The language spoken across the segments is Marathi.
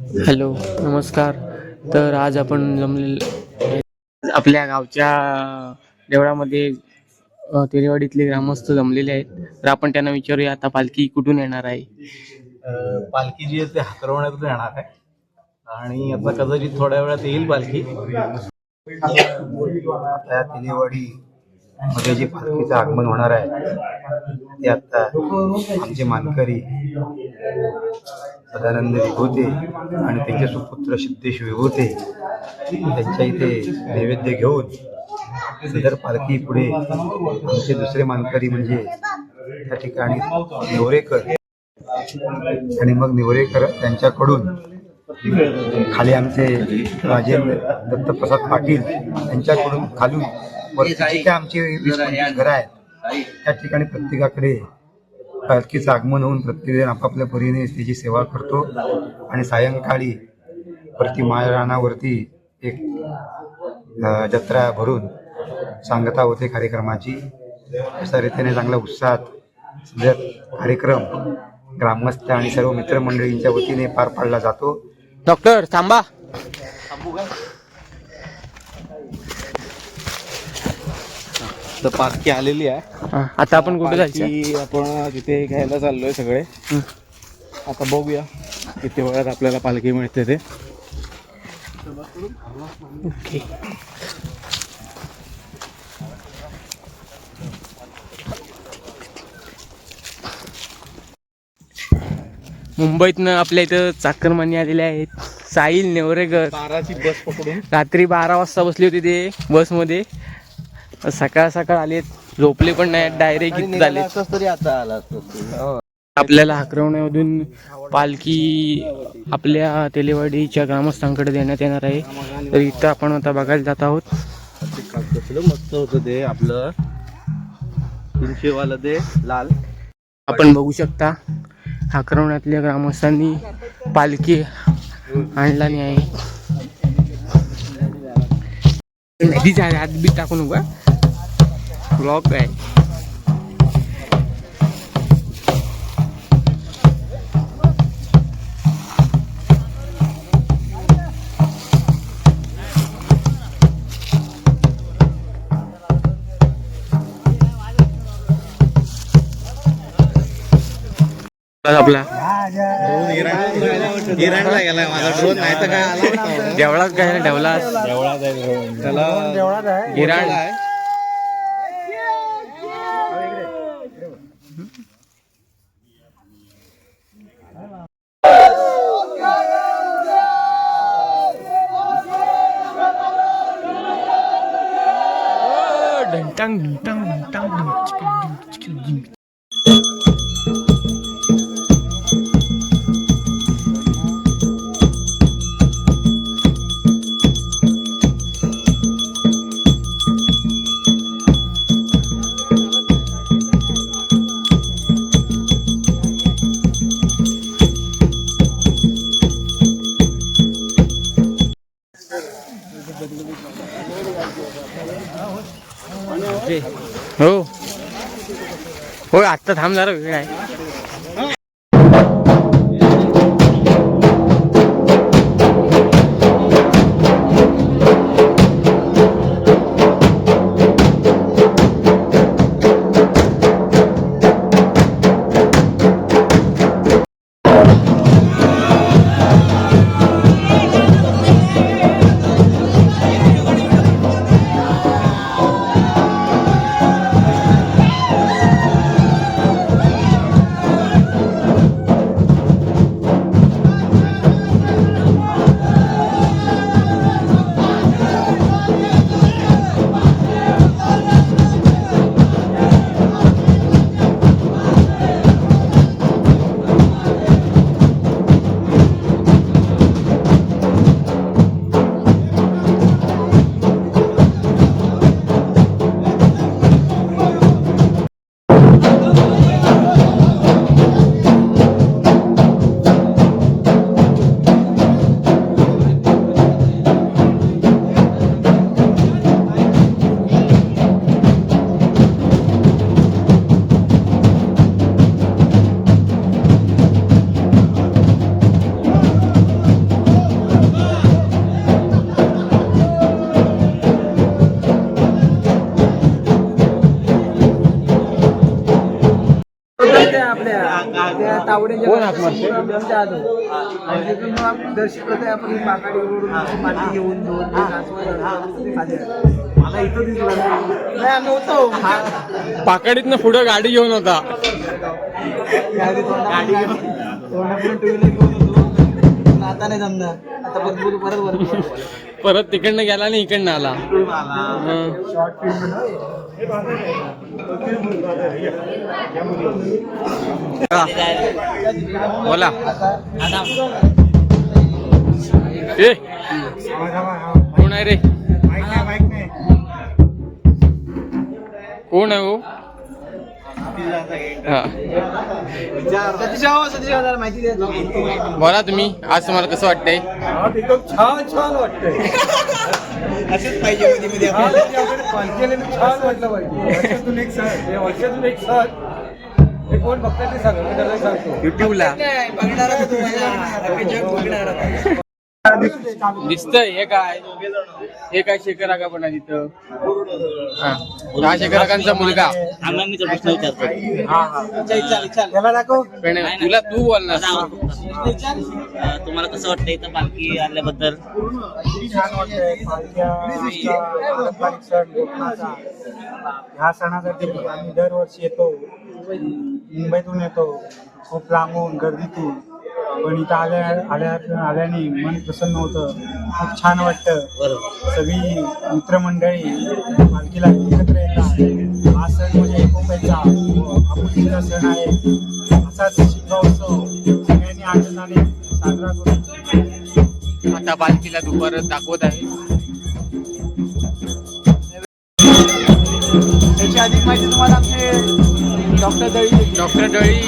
हॅलो, नमस्कार. तर आज आपण जमले आपल्या गावच्या देवळामध्ये तेरेवाडीतले ग्रामस्थ जमलेले आहेत. तर आपण त्यांना विचारूया आता पालखी कुठून येणार आहे. पालखी जी आहे ते हातरवण्यातून येणार आहे आणि आता कदाचित थोड्या वेळात येईल पालखी. आता तेरेवाडी मध्ये जे पालखीचं आगमन होणार आहे ते आता आमचे मानकरी सदानंद विभूते आणि त्यांचे सुपुत्र सिद्धेश विभूते त्यांच्या इथे नैवेद्य घेऊन सदर पालखी पुढे आमचे दुसरे मानकरी म्हणजे त्या ठिकाणी निवरेकर आणि मग निवरेकर त्यांच्याकडून खाली आमचे राजेंद्र दत्तप्रसाद पाटील यांच्याकडून खालून वरती जे काय आमची 20-25 घरं आहेत त्या ठिकाणी प्रत्येकाकडे पालखीचं आगमन होऊन प्रत्येकजण आपापल्या परीने त्याची सेवा करतो आणि सायंकाळी वरती माळरानावरती एक जत्रा भरून सांगता होते कार्यक्रमाची. अशा रीतीने चांगल्या उत्साहात कार्यक्रम ग्रामस्थ आणि सर्व मित्रमंडळींच्या वतीने पार पाडला जातो. डॉक्टर थांबा. तर पालखी आलेली आहे. आता आपण कुठे जायचं? आपण तिथे घ्यायला चाललोय सगळे. आता बघूया किती वेळात आपल्याला पालखी मिळते ते. ओके. मुंबईतनं आपल्या इथं चाकरमानी आलेले आहेत. साहिल नेवरेकर 12ची बस पकडून रात्री 12 वाजता बसली होती ते बसमध्ये. सकाळ सकाळ आलेत, झोपले पण नाही, डायरेक्ट इथं झाले. तरी आता आला आपल्याला हाकरवण्यामधून पालखी आपल्या तेलेवाडीच्या ग्रामस्थांकडे देण्यात येणार आहे. तर इथं आपण आता बघायला जात आहोत. मस्त होतं ते आपलं 300वालं ते लाल. आपण बघू शकता हाकरवण्यातल्या ग्रामस्थांनी पालखी आणला नाही आहे. नदीच्या हात बी टाकू नका, ब्लॉक आहे. आपला इराणला गेलाय माझा ड्रोन, नाही तर काय आला. देवळात काय देवळात इराण ढंटांग ढंटांग ढंटांग. हो हो, आत्ता थांब जरा, वेळ आहे. कोण हाक मारते? पाकडीतनं पुढं गाडी घेऊन होता. आता नाही जमणार. आता परत परत तिकडनं गेला आणि इकडनं आला. बोला ए कोण आहे रे? कोण आहे हो? माहिती बोला तुम्ही, आज तुम्हाला कसं वाटतंय? छान वाटतंय. असंच पाहिजे मध्ये मध्ये छान वाटलं पाहिजे. वर्षातून एक सण हे कोण बघतात ते सांगा, मी त्याला सांगतो युट्यूबला दिसतंय. हे काय शेखर आगा पण आहे तिथं. हा शेखर आगांचा मुलगा. तुला तू बोलणार. तुम्हाला कसं वाटतं इथं पालखी आल्याबद्दल? छान वाटतंय. पारंपरिक सण कोकणाचा. ह्या सणासाठी आम्ही दरवर्षी येतो. मुंबईतून येतो, खूप लांबून गर्दीतून, पण इथं आल्याने मन प्रसन्न होतं. खूप छान वाटतं. सगळी मित्रमंडळी पालखीला एकत्र येतात. हा सण म्हणजे एकोप्याचा आपुलकीचा सण आहे. असाच शिमगोत्सव सगळ्यांनी आनंदाने साजरा करू. आता पालखीला दुपार दाखवत आहे. त्याची अधिक माहिती तुम्हाला आमचे डॉक्टर दळी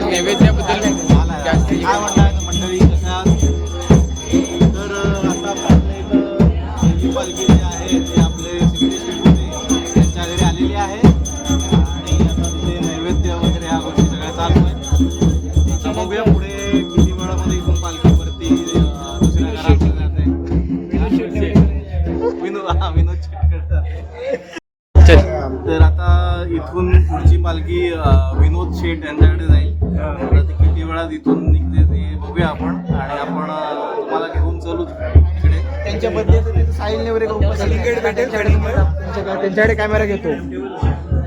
नैवेद्याबद्दल जास्ती काय म्हणतात मंडळी कशा? तर आता आपल्या इथं जी पालखी जी आहे ते आपले सिद्धेश विभूते त्यांच्या घरी आलेली आहे आणि आता तिथे नैवेद्य वगैरे ह्या गोष्टी सगळ्या चालू आहेत. आता बघूया पुढे किती वेळामध्ये इथून पालखीवरती दुसऱ्या घरात जाते. विनोद शेटकर. तर आता इथून पुढची पालखी विनोद शेट यांच्याकडे जाईल. तर ते किती वेळात इथून निघते ते बघूया आपण आणि आपण तुम्हाला घेऊन चलू तिकडे. त्यांच्या बदली साहिल नेवरे त्यांच्याकडे कॅमेरा घेतो.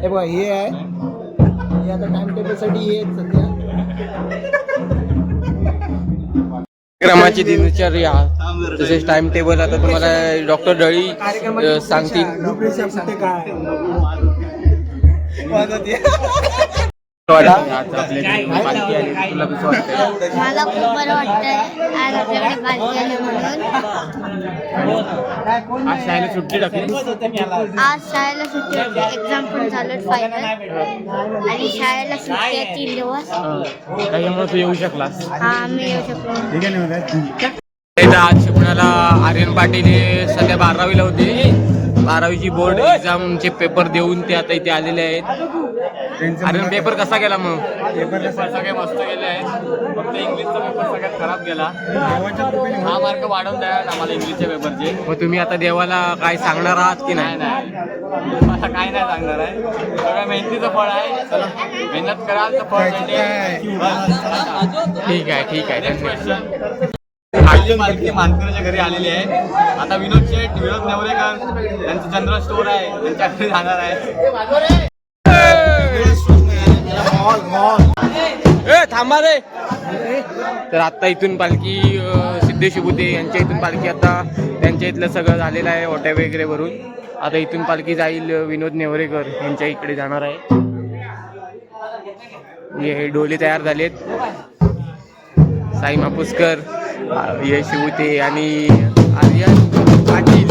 हे बघा हे आहे. हे आता टाइम टेबलसाठी हे सध्या कार्यक्रमाची दिनचर्या तसेच टाइम टेबल आता तुम्हाला डॉक्टर दळी सांगतील. मला खूप बरं वाटतंय आज आपल्याकडे पालखी आली म्हणून. आज शाळेला सुट्टी टाकली. आज शाळेला सुट्टी होती. एक्झाम पण चालू फायनल आणि शाळेला सुट्टी आहे 3 दिवस. त्याच्यामुळे तू येऊ शकलास. हा मी येऊ शकलो. आज शिकवण्याला आर्यन पाटील हे सध्या 12वीला होते. 12वीची बोर्ड एक्झामचे पेपर देऊन ते आता इथे आलेले आहेत. आर्यन पेपर कसा गेला मग? पेपर सगळे मस्त गेले आहेत. फक्त इंग्लिशचा पेपर सगळ्यात खराब गेला. 6 मार्क वाढवून द्या आम्हाला इंग्लिशच्या पेपरचे. मग तुम्ही आता देवाला काय सांगणार आहात की नाही? मला काय नाही सांगणार आहे. सगळ्या मेहनतीचं फळ आहे. मेहनत कराल तर फळ भेटेल. ठीक आहे. Next question. आजची पालखी मानकरच्या घरी आलेली आहे. आता विनोद नेवरेकर त्यांचं जनरल स्टोर आहे त्यांच्याकडे जाणार आहे. थांबा रे. तर आता इथून पालखी सिद्धेश विभूते यांच्या इथून पालखी आता त्यांच्या इथलं सगळं झालेलं आहे ओट्या वगैरे भरून. आता इथून पालखी जाईल विनोद नेवरेकर यांच्या इकडे जाणार आहे. हे डोले तयार झालेत. साई मापुसकर, यश विभूते आणि आर्यन पाटील.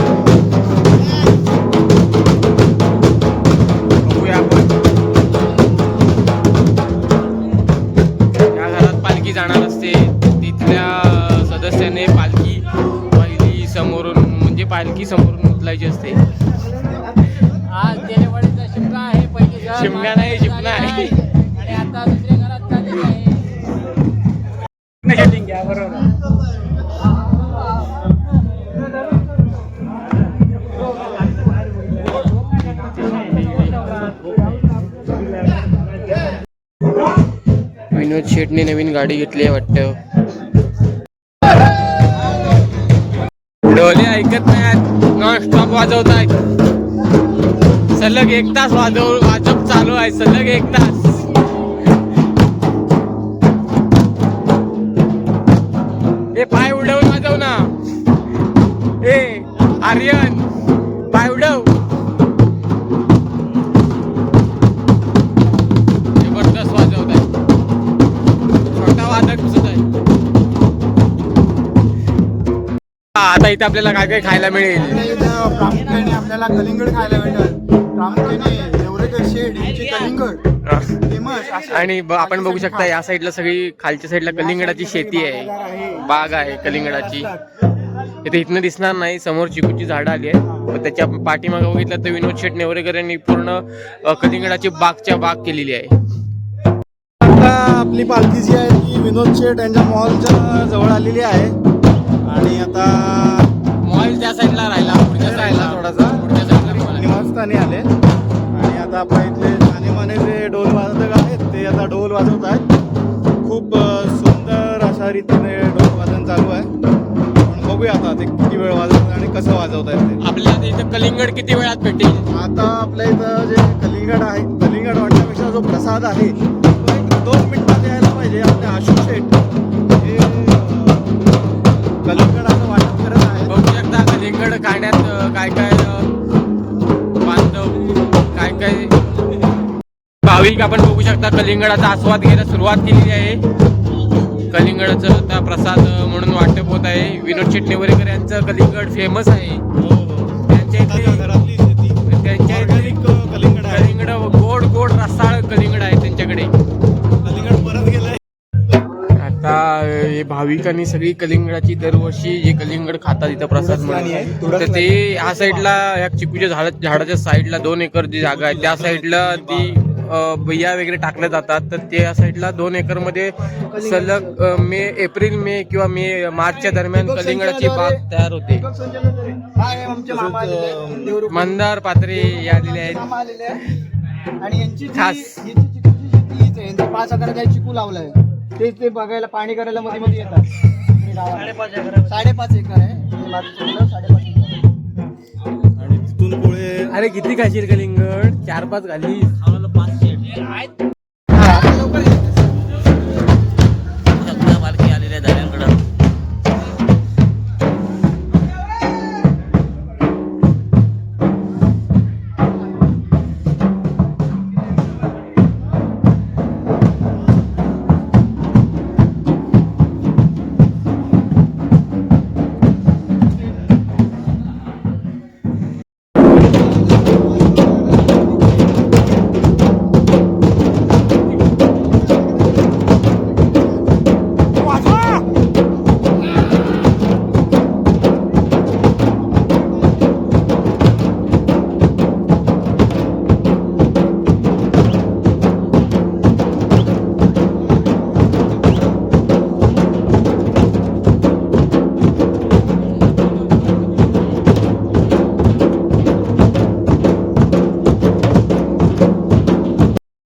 बघूया आपण जाणार असते. तिथल्या सदस्याने पालखी पहिली समोरून म्हणजे पालखी समोरून उचलायची असते. आज गेलेवाडीचा शिमगा आहे. पहिले शिमगा नाही, शिमगा आहे. आणि आता दुसऱ्या घरात चाललेली आहे. विनोद विनोद शेटने नवीन गाडी घेतली आहे वाटतं. ढोले ऐकत नाही, नॉन स्टॉप वाजवत आहेत. सलग 1 तास वाजप चालू आहे, सलग 1 तास. ए पाय उडवून वाजव ना. ए आर्यन पाय उडव. जबरदस्त वाजवत आहे, छोटा वादक दिसत आहे. आता इथे आपल्याला काय काय खायला मिळेल. प्रामुख्याने आपल्याला कलिंगड खायला भेटेल. प्रामुख्याने नेवरेकर शेड यांची कलिंगड फेमस. आणि आपण बघू शकता या साईडला सगळी खालच्या साईडला कलिंगडाची शेती आहे, बाग आहे कलिंगडाची. इथे इथनं दिसणार नाही, समोर चिकूची झाडं आली आहे. पण त्याच्या पाठीमागं बघितलं तर विनोद शेट नेवरेकर यांनी पूर्ण कलिंगडाची बाग केलेली आहे. आता आपली पालखी जी आहे ती विनोद शेठ यांच्या मॉलच्या जवळ आलेली आहे. आणि आता मॉल त्या साईडला राहिला, पुढच्या साईडला थोडासा पुढच्या साईडला निवासस्थानी आले. आणि आता आपल्या इथले जाणेमाने जे ढोल वादक आहेत ते आता ढोल वाजवत आहेत. खूप सुंदर अशा रीतीने ढोल वादन चालू आहे. पण बघूया आता ते किती वेळ वाजवतात आणि कसं वाजवत आहेत ते. आपल्याला इथं कलिंगड किती वेळात भेटेल. आता आपल्या इथं जे कलिंगड आहे, कलिंगड वाटण्यापेक्षा जो प्रसाद आहे तो 1-2 मिनिटात यायला पाहिजे. आपले आशु शेठ हे कलिंगडाचं वाटप करत आहेत. बघू शकता कलिंगड खाण्यात काय काय बांधव, काय काय भाविक आपण बघू शकता कलिंगडाचा आस्वाद घ्यायला सुरुवात केलेली आहे. कलिंगडाचं आता प्रसाद म्हणून वाटप होत आहे. विनोद शेट नेवरेकर यांचं कलिंगड फेमस आहे. त्यांच्या इथे घरातली शेती त्यांच्या इथे कलिंगड आहे. कलिंगड गोड गोड रसाळ कलिंगड आहे त्यांच्याकडे. कलिंगड परत गेलंय. आता हे भाविकांनी सगळी कलिंगडाची दरवर्षी जे कलिंगड खातात इथं प्रसाद म्हणून, तर ते ह्या साईडला ह्या चिकूच्या झाडाच्या साईडला 2 एकर जी जागा आहे त्या साईडला ती बिया वगैरे टाकल्या जातात. तर त्या साईडला 2 एकरमध्ये सलग एप्रिल मे किंवा मार्चच्या दरम्यान कलिंगडाची बाग तयार होते. मंदार पात्रे आलेले आहेत आणि यांची खास. जी चिकूची शेती हीच आहे. यांचा 5 एकराचा चिकू लावलाय. ते बघायला पाणी करायला मध्ये मध्ये येतात. 5.5 एकर आहे. 5.5 एकर. आणि तिथून पुढे अरे किती खाशील कलिंगड, 4-5 घाली. पालखी आलेली आहे धाऱ्यांकडं.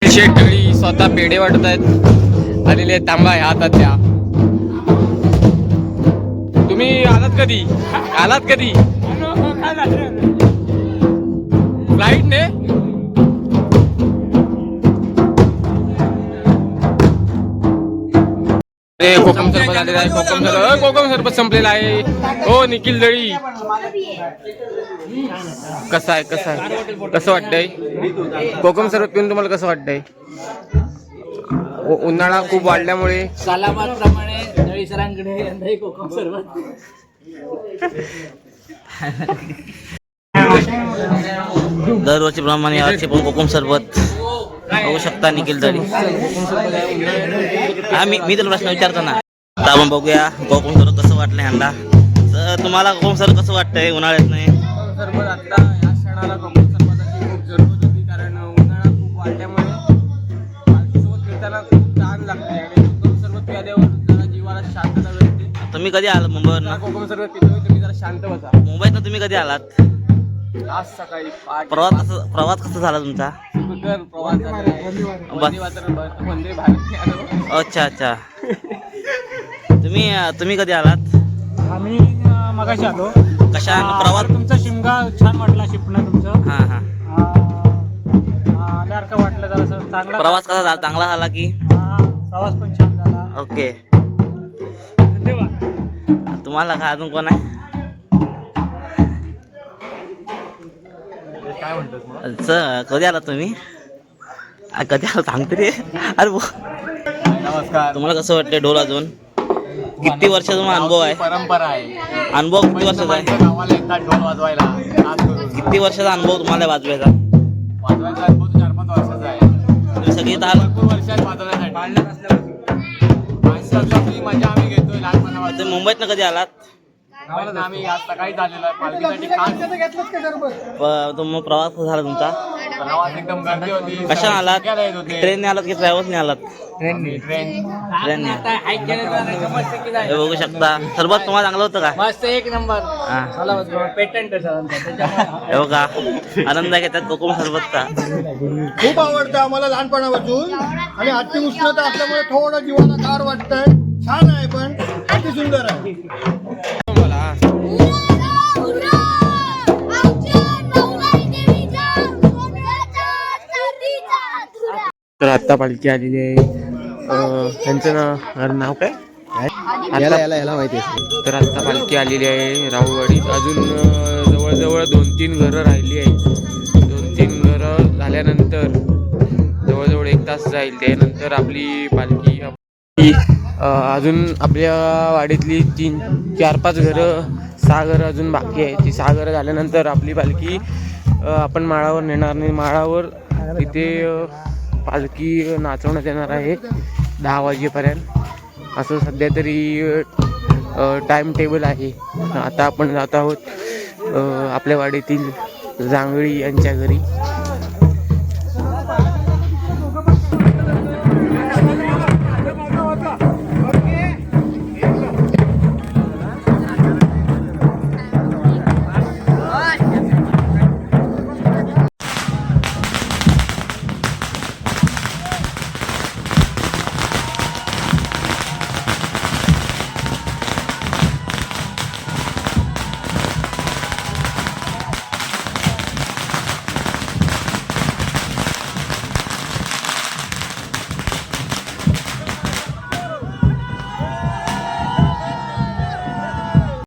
शेटळी स्वतः पेढे वाटत आहेत. आलेले तांबा आहे हातात द्या. तुम्ही आलात कधी फ्लाईटने. कोकम सरबत आलेला आहे. कोकम सरबत संपलेला आहे. हो निखिल दळी कसं आहे कसं वाटतंय कोकम सरबत पिऊन तुम्हाला कसं वाटतंय. उन्हाळा खूप वाढल्यामुळे सालाबाद प्रमाणे दळी सरांकडे यंदाही कोकम सरबत. दरवर्षीप्रमाणे यावर्षी पण कोकम सरबत बघू शकता. निखिल दळी. मी तर प्रश्न विचारतो ना. आता आपण बघूया कोकम सरबत कसं वाटलं ह्यांना. तर तुम्हाला कोकम सरबत कसं वाटतंय उन्हाळ्यात नाही. सरबत आता या क्षणाला कोकम सरबताची खूप जरूरत होती, कारण उन्हाळा खूप वाढल्यामुळे पालखीसोबत फिरताना खूप ताण लागते आणि कोकम सरबत प्यायल्यावर जरा जीवाला शांतता भेटते. तुम्ही कधी आलात मुंबईवरनं. कोकम सरबत पितोय तुम्ही जरा शांत बसा. मुंबईतनं तुम्ही कधी आलात. आज सकाळी प्रवास कसा झाला तुमचा? सुखकर प्रवास झालेला आहे. वंदे भारत आलो. अच्छा तुम्ही कधी आलात? आम्ही मगाशी आलो. कशा प्रवास? तुमचा शिमगा छान वाटला, शिपणं तुमचं हा आल्यासारखं वाटलं, जरा चांगला प्रवास कसा झाला? चांगला झाला की? प्रवास पण छान झाला. ओके. धन्यवाद. तुम्हाला काय अजून कोण आहे? काय म्हणतोस मग? कधी आला तुम्ही? कधी आला सांगते रे. अरे नमस्कार. तुम्हाला कसं वाटतंय ढोल अजून? किती वर्षाचा तुम्हाला अनुभव आहे? परंपरा आहे. अनुभव किती वर्षाचा आहे? गावाला येतात ढोल वाजवायला. नाच करून. किती वर्षाचा अनुभव तुम्हाला वाजवायचा? वाजवायचा अनुभव 4-5 वर्षाचा आहे. तुम्ही सगळी इथं आला? भरपूर वर्षात वाजवण्यासाठी. आपली मजा आम्ही घेतोय लहानपणापासून. तुम्ही मुंबईतनं कधी आलात? आम्ही आज सकाळीच आलेलो आहे पालखीसाठी खास. मग प्रवास कसा झाला तुमचा? प्रवास एकदम गर्दी होती. कशाने आलात? सगळे येत होते. ट्रेनने आलात की ट्रॅव्हल्सने आलात? ट्रेन ट्रेनने. हे बघू शकता. सरबत तुम्हाला चांगलं होतं का? मस्त एक नंबर हा. पेटंट हे बघा आनंद घेतात कोकम सरबतचा. खूप आवडतं आम्हाला लहानपणापासून आणि आजची उष्णता असल्यामुळे थोडं जीवाला गार वाटतंय. छान आहे, पण अति सुंदर आहे. तर आत्ता पालखी आलेली आहे. त्यांचं नाव काय? याला माहिती आहे. तर आत्ता पालखी आलेली आहे राहुलवाडीत. अजून जवळजवळ 2-3 घरं राहिली आहेत. 2-3 घरं झाल्यानंतर जवळजवळ 1 तास जाईल. त्यानंतर आपली पालखी अजून आपल्या वाडीतली 3-4-5 घरं, 6 घरं अजून बाकी आहे. ती 6 घरं झाल्यानंतर आपली पालखी आपण माळावर नेणार नाही. माळावर तिथे पालखी नाचवण्यात येणार आहे 10 वाजेपर्यंत. असं सध्या तरी टाईम टेबल आहे. आता आपण जात आहोत आपल्या वाडीतील जांगळी यांच्या घरी.